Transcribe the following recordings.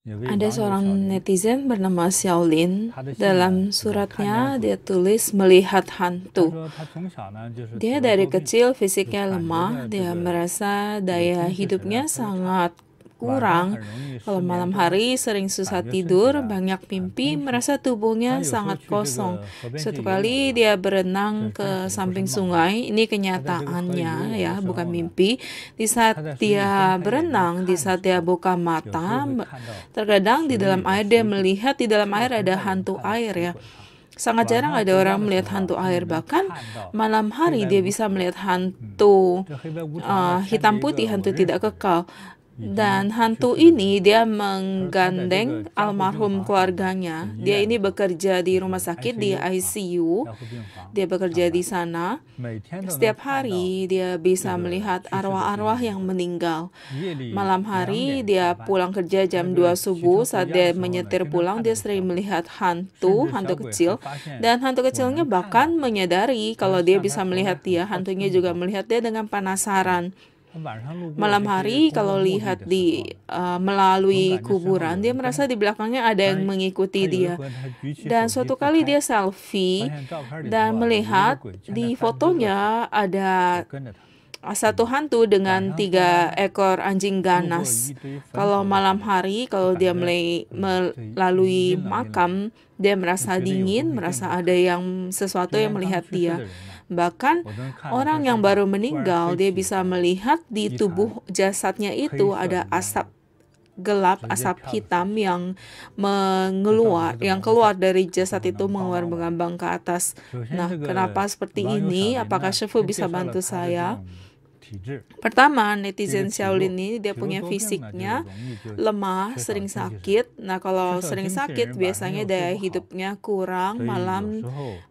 Ada seorang netizen bernama Xiaolin. Dalam suratnya dia tulis melihat hantu. Dia dari kecil fisiknya lemah, dia merasa daya hidupnya sangat kurang. Kalau malam hari sering susah tidur, banyak mimpi, merasa tubuhnya sangat kosong. Suatu kali dia berenang ke samping sungai, ini kenyataannya ya, bukan mimpi. Di saat dia berenang, di saat dia buka mata, terkadang di dalam air dia melihat di dalam air ada hantu air ya. Sangat jarang ada orang melihat hantu air, bahkan malam hari dia bisa melihat hantu hitam putih, hantu tidak kekal. Dan hantu ini dia menggandeng almarhum keluarganya. Dia ini bekerja di rumah sakit di ICU. Dia bekerja di sana. Setiap hari dia bisa melihat arwah-arwah yang meninggal. Malam hari dia pulang kerja jam 2 subuh. Saat dia menyetir pulang, dia sering melihat hantu kecil. Dan hantu kecilnya bahkan menyadari kalau dia bisa melihat dia, hantunya juga melihat dia dengan penasaran. Malam hari kalau lihat melalui kuburan, dia merasa di belakangnya ada yang mengikuti dia. Dan suatu kali dia selfie dan melihat di fotonya ada satu hantu dengan 3 ekor anjing ganas. Kalau malam hari, kalau dia melalui makam, dia merasa dingin, merasa ada sesuatu yang melihat dia. Bahkan orang yang baru meninggal, dia bisa melihat di tubuh jasadnya itu ada asap gelap, asap hitam yang keluar dari jasad itu, mengambang ke atas. Nah, kenapa seperti ini? Apakah Shifu bisa bantu saya? Pertama, netizen Xiaolin ini dia punya fisiknya lemah, sering sakit. Nah, kalau sering sakit biasanya daya hidupnya kurang,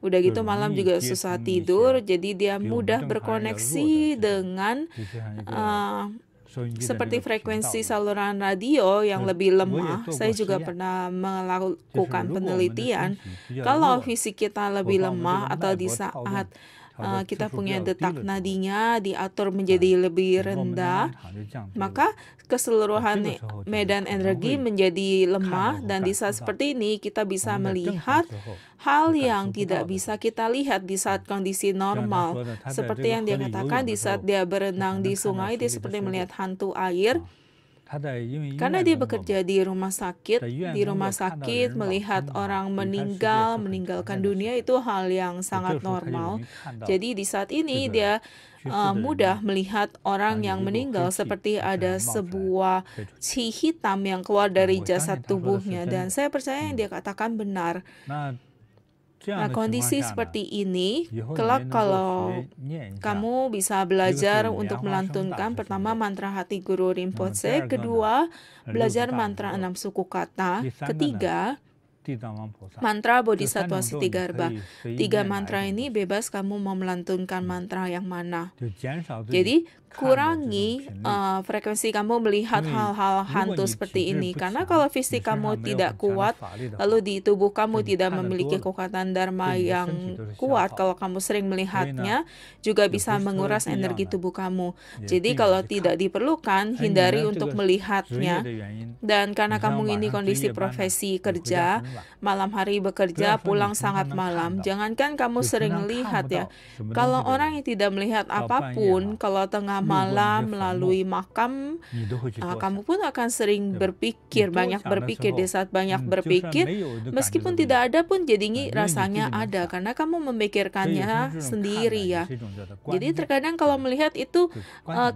udah gitu malam juga susah tidur, jadi dia mudah berkoneksi dengan seperti frekuensi saluran radio yang lebih lemah. Saya juga pernah melakukan penelitian. Kalau fisik kita lebih lemah atau di saat kita punya detak nadinya diatur menjadi lebih rendah, maka keseluruhan medan energi menjadi lemah, dan di saat seperti ini kita bisa melihat hal yang tidak bisa kita lihat di saat kondisi normal. Seperti yang dia katakan, di saat dia berenang di sungai, dia seperti melihat hantu air. Karena dia bekerja di rumah sakit, melihat orang meninggalkan dunia itu hal yang sangat normal. Jadi di saat ini dia mudah melihat orang yang meninggal, seperti ada sebuah ci hitam yang keluar dari jasad tubuhnya. Dan saya percaya yang dia katakan benar. Nah, kondisi seperti ini, kelak kalau kamu bisa belajar untuk melantunkan, pertama mantra hati Guru Rinpoche, kedua belajar mantra 6 suku kata, ketiga mantra Bodhisattva Siddhigarbha. 3 mantra ini bebas kamu mau melantunkan mantra yang mana. Jadi kurangi frekuensi kamu melihat hal-hal hantu seperti ini. Karena kalau fisik kamu tidak kuat, lalu di tubuh kamu tidak memiliki kekuatan dharma yang kuat, kalau kamu sering melihatnya, juga bisa menguras energi tubuh kamu. Jadi kalau tidak diperlukan, hindari untuk melihatnya. Dan karena kamu ini kondisi profesi kerja, malam hari bekerja, pulang sangat malam, jangankan kamu sering lihat ya. Kalau orang yang tidak melihat apapun, kalau tengah malam melalui makam, kamu pun akan sering banyak berpikir. Di saat banyak berpikir, meskipun tidak ada pun jadinya rasanya ada, karena kamu memikirkannya sendiri ya. Jadi terkadang kalau melihat itu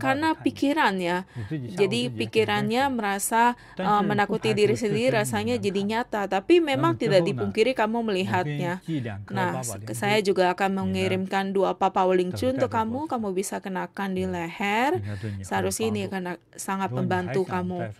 karena pikiran ya. Jadi pikirannya merasa menakuti diri sendiri, rasanya jadi nyata, tapi memang tidak dipungkiri kamu melihatnya. Nah, saya juga akan mengirimkan 2 papa Wling Chun untuk kamu bisa kenakan di leher. Seharusnya ini akan sangat membantu kamu.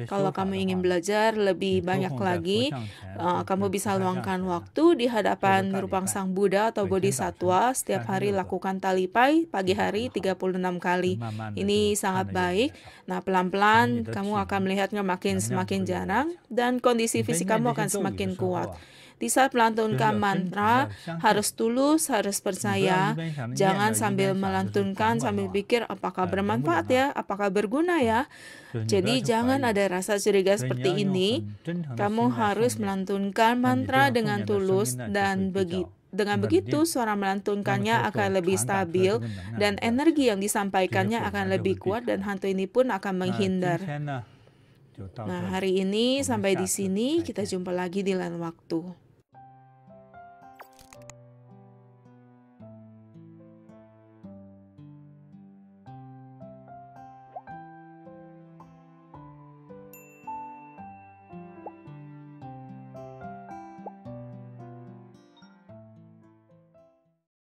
Kalau kamu ingin belajar lebih banyak lagi, kamu bisa luangkan waktu di hadapan Rupang Sang Buddha atau Bodhisattva. Setiap hari lakukan talipai, pagi hari 36 kali. Ini sangat baik. Nah, pelan-pelan kamu akan melihatnya semakin jarang, dan kondisi fisik kamu akan semakin kuat. Di saat melantunkan mantra, harus tulus, harus percaya. Jangan sambil melantunkan, sambil pikir apakah bermanfaat ya, apakah berguna ya. Jadi jangan ada rasa curiga seperti ini. Kamu harus melantunkan mantra dengan tulus dan dengan begitu suara melantunkannya akan lebih stabil dan energi yang disampaikannya akan lebih kuat dan hantu ini pun akan menghindar. Nah, hari ini sampai di sini, kita jumpa lagi di lain waktu.